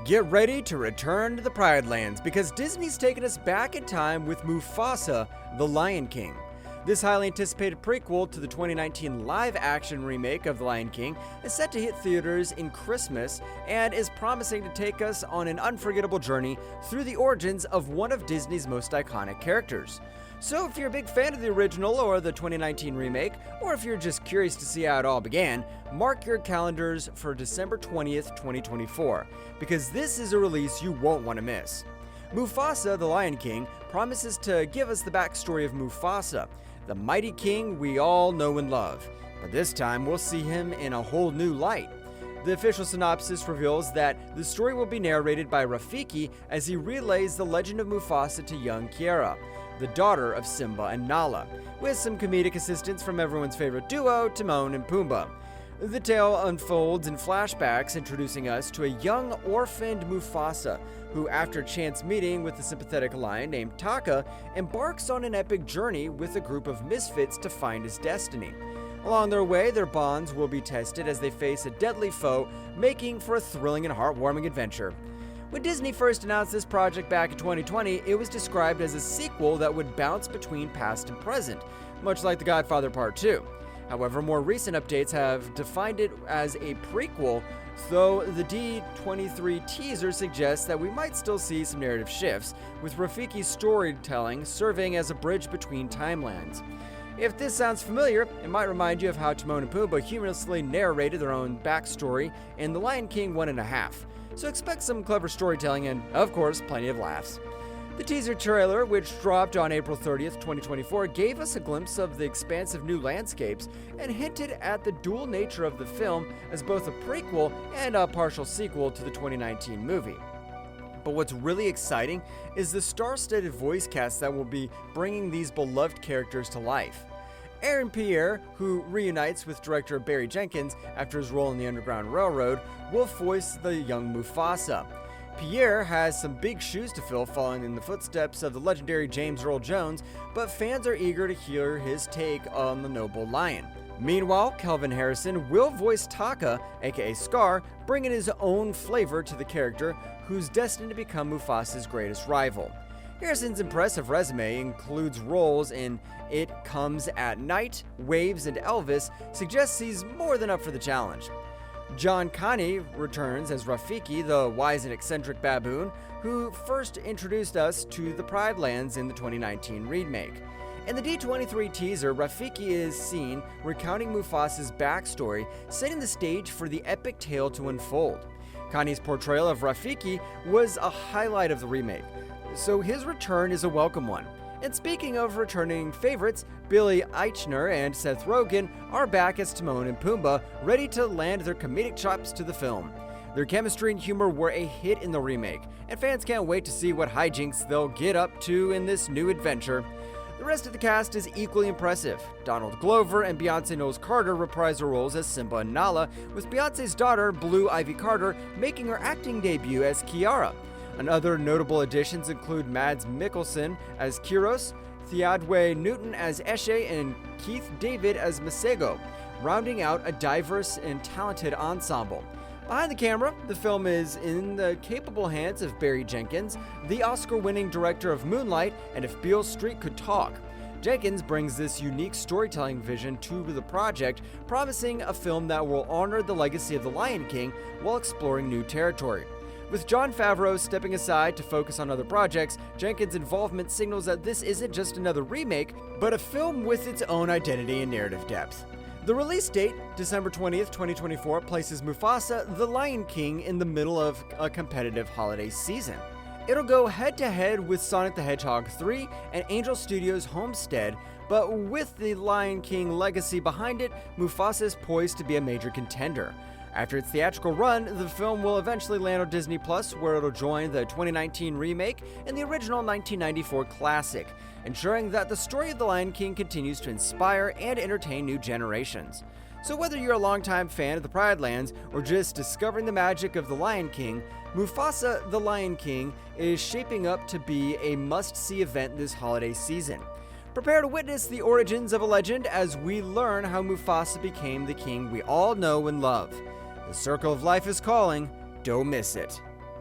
Get ready to return to the Pride Lands because Disney's taken us back in time with Mufasa, the Lion King. This highly anticipated prequel to the 2019 live-action remake of The Lion King is set to hit theaters in Christmas and is promising to take us on an unforgettable journey through the origins of one of Disney's most iconic characters. So if you're a big fan of the original or the 2019 remake, or if you're just curious to see how it all began, mark your calendars for December 20th, 2024, because this is a release you won't want to miss. Mufasa, the Lion King, promises to give us the backstory of Mufasa, the mighty king we all know and love, but this time we'll see him in a whole new light. The official synopsis reveals that the story will be narrated by Rafiki as he relays the legend of Mufasa to young Kiara, the daughter of Simba and Nala, with some comedic assistance from everyone's favorite duo, Timon and Pumbaa. The tale unfolds in flashbacks, introducing us to a young orphaned Mufasa, who after a chance meeting with a sympathetic lion named Taka, embarks on an epic journey with a group of misfits to find his destiny. Along their way, their bonds will be tested as they face a deadly foe, making for a thrilling and heartwarming adventure. When Disney first announced this project back in 2020, it was described as a sequel that would bounce between past and present, much like The Godfather Part 2. However, more recent updates have defined it as a prequel, though the D23 teaser suggests that we might still see some narrative shifts, with Rafiki's storytelling serving as a bridge between timelines. If this sounds familiar, it might remind you of how Timon and Pumbaa humorously narrated their own backstory in The Lion King 1.5, so expect some clever storytelling and, of course, plenty of laughs. The teaser trailer, which dropped on April 30th, 2024, gave us a glimpse of the expansive new landscapes and hinted at the dual nature of the film as both a prequel and a partial sequel to the 2019 movie. But what's really exciting is the star-studded voice cast that will be bringing these beloved characters to life. Aaron Pierre, who reunites with director Barry Jenkins after his role in the Underground Railroad, will voice the young Mufasa. Pierre has some big shoes to fill following in the footsteps of the legendary James Earl Jones, but fans are eager to hear his take on the noble lion. Meanwhile, Kelvin Harrison will voice Taka, aka Scar, bringing his own flavor to the character, who's destined to become Mufasa's greatest rival. Harrison's impressive resume includes roles in It Comes at Night, Waves, and Elvis, suggests he's more than up for the challenge. John Kani returns as Rafiki, the wise and eccentric baboon, who first introduced us to the Pride Lands in the 2019 remake. In the D23 teaser, Rafiki is seen recounting Mufasa's backstory, setting the stage for the epic tale to unfold. Kani's portrayal of Rafiki was a highlight of the remake, so his return is a welcome one. And speaking of returning favorites, Billy Eichner and Seth Rogen are back as Timon and Pumbaa, ready to land their comedic chops to the film. Their chemistry and humor were a hit in the remake, and fans can't wait to see what hijinks they'll get up to in this new adventure. The rest of the cast is equally impressive. Donald Glover and Beyonce Knowles Carter reprise their roles as Simba and Nala, with Beyonce's daughter, Blue Ivy Carter, making her acting debut as Kiara. And other notable additions include Mads Mikkelsen as Kyros, Theodwe Newton as Eshe, and Keith David as Masego, rounding out a diverse and talented ensemble. Behind the camera, the film is in the capable hands of Barry Jenkins, the Oscar-winning director of Moonlight and If Beale Street Could Talk. Jenkins brings this unique storytelling vision to the project, promising a film that will honor the legacy of The Lion King while exploring new territory. With Jon Favreau stepping aside to focus on other projects, Jenkins' involvement signals that this isn't just another remake, but a film with its own identity and narrative depth. The release date, December 20th, 2024, places Mufasa, the Lion King, in the middle of a competitive holiday season. It'll go head-to-head with Sonic the Hedgehog 3 and Angel Studios' Homestead, but with the Lion King legacy behind it, Mufasa is poised to be a major contender. After its theatrical run, the film will eventually land on Disney+, where it'll join the 2019 remake and the original 1994 classic, ensuring that the story of The Lion King continues to inspire and entertain new generations. So whether you're a longtime fan of the Pride Lands or just discovering the magic of The Lion King, Mufasa the Lion King is shaping up to be a must-see event this holiday season. Prepare to witness the origins of a legend as we learn how Mufasa became the king we all know and love. The Circle of Life is calling. Don't miss it.